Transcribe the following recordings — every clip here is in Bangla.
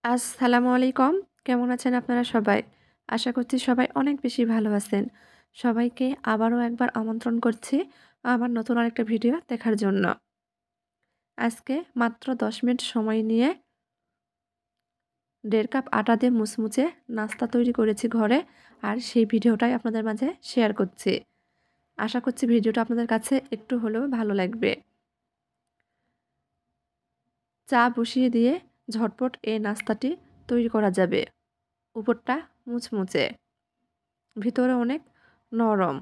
আসসালামু আলাইকুম। কেমন আছেন আপনারা সবাই? আশা করছি সবাই অনেক বেশি ভালো আছেন। সবাইকে আবারও একবার আমন্ত্রণ করছি আমার নতুন আরেকটা ভিডিও দেখার জন্য। আজকে মাত্র ১০ মিনিট সময় নিয়ে ১.৫ কাপ আটা দিয়ে মুচমুচে নাস্তা তৈরি করেছি ঘরে, আর সেই ভিডিওটাই আপনাদের মাঝে শেয়ার করছি। আশা করছি ভিডিওটা আপনাদের কাছে একটু হলেও ভালো লাগবে। চা বসিয়ে দিয়ে ঝটপট এই নাস্তাটি তৈরি করা যাবে। উপরটা মুচমুচে, ভিতরে অনেক নরম।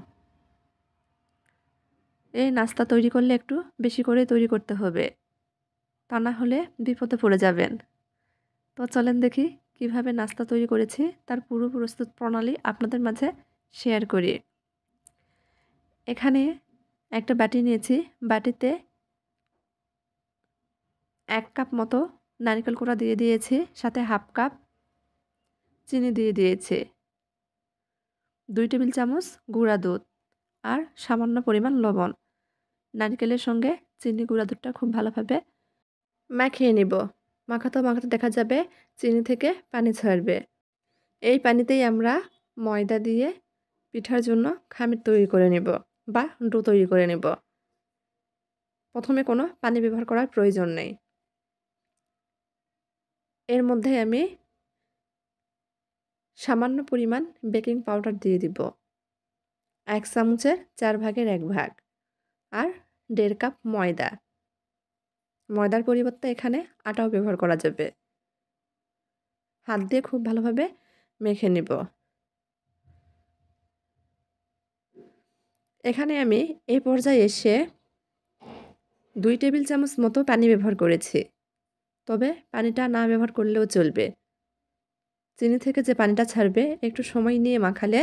এই নাস্তা তৈরি করলে একটু বেশি করে তৈরি করতে হবে, তা না হলে বিপদে পড়ে যাবেন। তো চলেন দেখি কিভাবে নাস্তা তৈরি করেছি তার পুরো প্রস্তুত প্রণালী আপনাদের মাঝে শেয়ার করি। এখানে একটা বাটি নিয়েছি, বাটিতে 1 কাপ মতো নারকেল কোড়া দিয়ে দিয়েছি, সাথে 1/2 কাপ চিনি দিয়ে দিয়েছি, 2 টেবিল চামচ গুঁড়া দুধ আর সামান্য পরিমাণ লবণ। নারকেলের সঙ্গে চিনি গুঁড়া দুধটা খুব ভালোভাবে মাখিয়ে নিব। মাখাতে মাখাতে দেখা যাবে চিনি থেকে পানি ছাড়বে। এই পানিতেই আমরা ময়দা দিয়ে পিঠার জন্য খামির তৈরি করে নেব বা ডো তৈরি করে নেব। প্রথমে কোনো পানি ব্যবহার করার প্রয়োজন নেই। এর মধ্যে আমি সামান্য পরিমাণ বেকিং পাউডার দিয়ে দিব, 1 চামচের 4 ভাগের 1 ভাগ, আর 1.5 কাপ ময়দা। ময়দার পরিবর্তে এখানে আটাও ব্যবহার করা যাবে। হাত দিয়ে খুব ভালোভাবে মেখে নেব। এখানে আমি এই পর্যায়ে এসে 2 টেবিল চামচ মতো পানি ব্যবহার করেছি, তবে পানিটা না ব্যবহার করলেও চলবে। চিনি থেকে যে পানিটা ছাড়বে একটু সময় নিয়ে মাখালে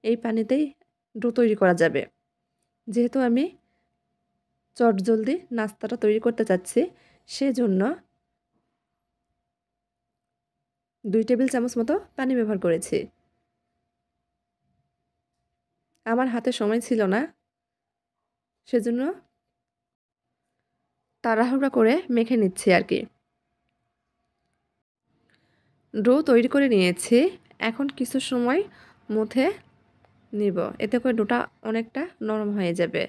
এই পানিতেই ডো তৈরি করা যাবে। যেহেতু আমি চটজলদি নাস্তাটা তৈরি করতে চাচ্ছি, সেজন্য 2 টেবিল চামচ মতো পানি ব্যবহার করেছি। আমার হাতে সময় ছিল না, সেজন্য তাড়াহুড়া করে মেখে নিচ্ছি আর কি। ডো তৈরি করে নিয়েছি, এখন কিছু সময় মথে নিব, এতে করে ডোটা অনেকটা নরম হয়ে যাবে।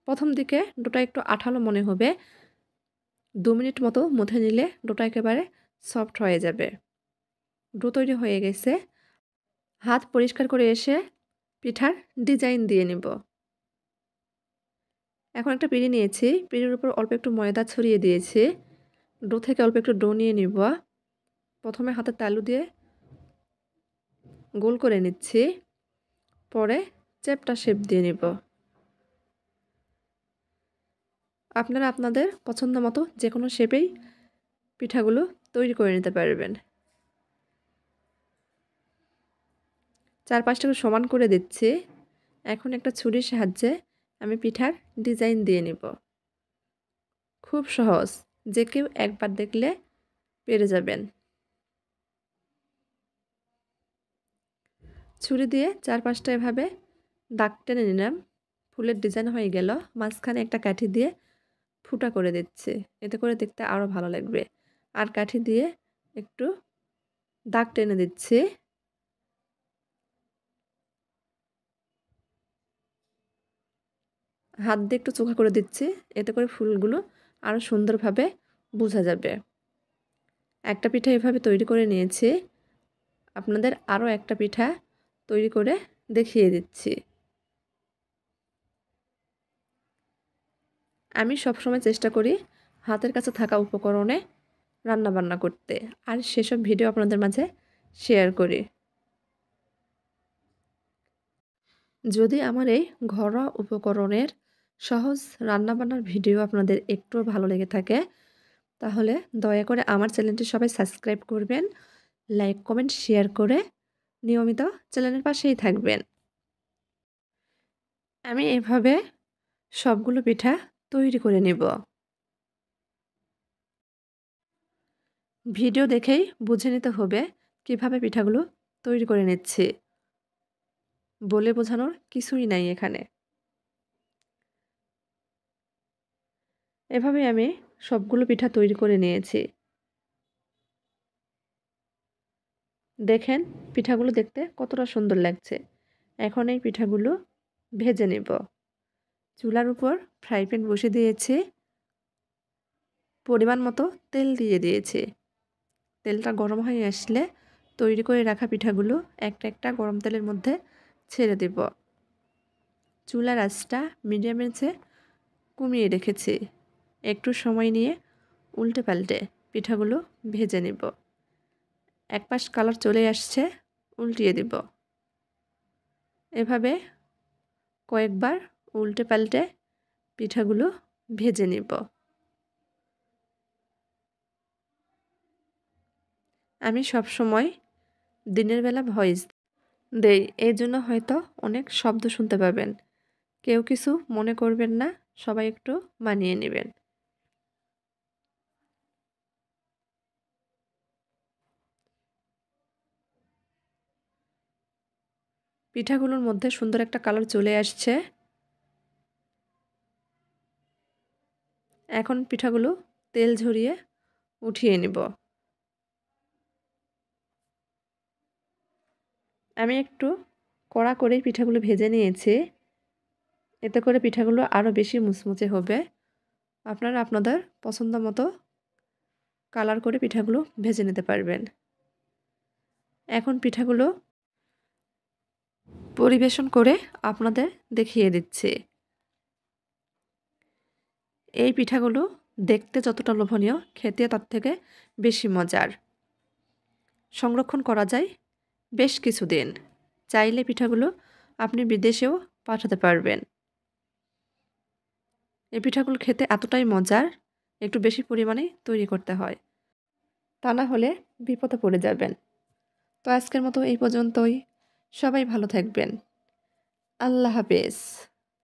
প্রথম দিকে ডোটা একটু আঠালো মনে হবে, 2 মিনিট মতো মথে নিলে ডোটা একেবারে সফট হয়ে যাবে। ডো তৈরি হয়ে গেছে। হাত পরিষ্কার করে এসে পিঠার ডিজাইন দিয়ে নেব। এখন একটা পিঁড়ি নিয়েছি, পিঁড়ির উপর অল্প একটু ময়দা ছড়িয়ে দিয়েছি। ডো থেকে অল্প একটু ডো নিয়ে নিব। প্রথমে হাতের তালু দিয়ে গোল করে নিচ্ছি, পরে চ্যাপ্টা শেপ দিয়ে নিব। আপনারা আপনাদের পছন্দ মতো যে কোনো শেপেই পিঠাগুলো তৈরি করে নিতে পারবেন। চারপাশটাকে সমান করে দিচ্ছি। এখন একটা ছুরির সাহায্যে আমি পিঠার ডিজাইন দিয়ে নিব। খুব সহজ, যে কেউ একবার দেখলে পেরে যাবেন। ছুরি দিয়ে চারপাশটা এভাবে দাগ টেনে নিলাম, ফুলের ডিজাইন হয়ে গেল। মাঝখানে একটা কাঠি দিয়ে ফুটা করে দিচ্ছি, এতে করে দেখতে আরও ভালো লাগবে। আর কাঠি দিয়ে একটু দাগ টেনে দিচ্ছি। হাত দিয়ে একটু চোখা করে দিচ্ছি, এতে করে ফুলগুলো আরও সুন্দরভাবে বোঝা যাবে। একটা পিঠা এভাবে তৈরি করে নিয়েছি, আপনাদের আরও একটা পিঠা তৈরি করে দেখিয়ে দিচ্ছি। আমি সবসময় চেষ্টা করি হাতের কাছে থাকা উপকরণে রান্নাবান্না করতে, আর সেসব ভিডিও আপনাদের মাঝে শেয়ার করি। যদি আমার এই ঘরোয়া উপকরণের সহজ রান্নাবান্নার ভিডিও আপনাদের একটু ভালো লেগে থাকে, তাহলে দয়া করে আমার চ্যানেলটি সবাই সাবস্ক্রাইব করবেন, লাইক কমেন্ট শেয়ার করে নিয়মিত চ্যানেলের পাশেই থাকবেন। আমি এভাবে সবগুলো পিঠা তৈরি করে নেব। ভিডিও দেখেই বুঝে নিতে হবে কিভাবে পিঠাগুলো তৈরি করে নিচ্ছি, বলে বোঝানোর কিছুই নাই এখানে। এভাবে আমি সবগুলো পিঠা তৈরি করে নিয়েছি। দেখেন পিঠাগুলো দেখতে কতটা সুন্দর লাগছে। এখন এই পিঠাগুলো ভেজে নেব। চুলার উপর ফ্রাই প্যান বসিয়ে দিয়েছি, পরিমাণ মতো তেল দিয়ে দিয়েছি। তেলটা গরম হয়ে আসলে তৈরি করে রাখা পিঠাগুলো একটা একটা গরম তেলের মধ্যে ছেড়ে দেব। চুলার আঁচটা মিডিয়াম আঁচে কমিয়ে রেখেছি। একটু সময় নিয়ে উল্টে পাল্টে পিঠাগুলো ভেজে নেব। এক পাশ কালার চলে আসছে, উল্টিয়ে দিব। এভাবে কয়েকবার উল্টে পাল্টে পিঠাগুলো ভেজে নেব। আমি সব সময় দিনের বেলা ভয়েস দেই, এই জন্য হয়তো অনেক শব্দ শুনতে পাবেন। কেউ কিছু মনে করবেন না, সবাই একটু মানিয়ে নেবেন। পিঠাগুলোর মধ্যে সুন্দর একটা কালার চলে আসছে। এখন পিঠাগুলো তেল ঝরিয়ে উঠিয়ে নেব। আমি একটু কড়া করেই পিঠাগুলো ভেজে নিয়েছি। এতে করে পিঠাগুলো আরও বেশি মুচমুচে হবে। আপনারা আপনাদের পছন্দ মতো কালার করে পিঠাগুলো ভেজে নিতে পারবেন। এখন পিঠাগুলো পরিবেশন করে আপনাদের দেখিয়ে দিচ্ছি। এই পিঠাগুলো দেখতে যতটা লোভনীয়, খেতে তার থেকে বেশি মজার। সংরক্ষণ করা যায় বেশ কিছুদিন। চাইলে পিঠাগুলো আপনি বিদেশেও পাঠাতে পারবেন। এই পিঠাগুলো খেতে এতটাই মজার, একটু বেশি পরিমাণে তৈরি করতে হয়, তা না হলে বিপদে পড়ে যাবেন। তো আজকের মতো এই পর্যন্তই। সবাই ভালো থাকবেন। আল্লাহ হাফেজ।